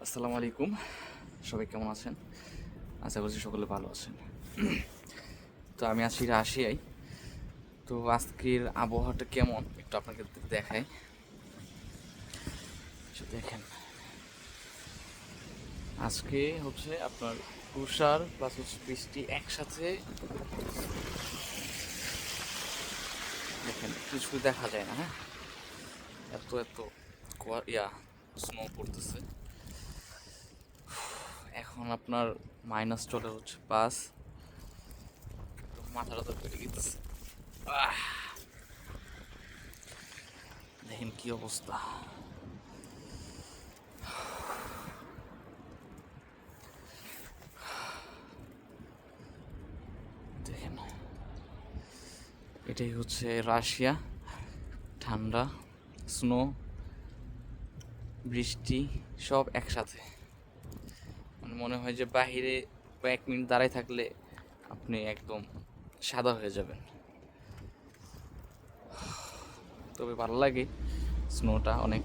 আসসালামু আলাইকুম। সবাই কেমন আছেন? আশা করছি সকলে ভালো আছেন। তো আমি আছি রাশিয়ায়। তো আজকের আবহাওয়াটা কেমন একটু আপনাকে দেখাই। দেখেন, আজকে হচ্ছে আপনার তুষার প্লাস হচ্ছে বৃষ্টি একসাথে। দেখেন কিছু দেখা যায় না, হ্যাঁ, এত এত স্নো পড়তেছে। এখন আপনার মাইনাস চলে হচ্ছে 5। মাথাটা তো পেটে গেতেছে। দেখেন কি অবস্থা। দেখেন, এটাই হচ্ছে রাশিয়া। ঠান্ডা, স্নো, বৃষ্টি সব একসাথে। মানে মনে হয় যে বাহিরে কয়েক মিনিট দাঁড়ায় থাকলে আপনি একদম সাদা হয়ে যাবেন। তবে ভালো লাগে স্নোটা অনেক।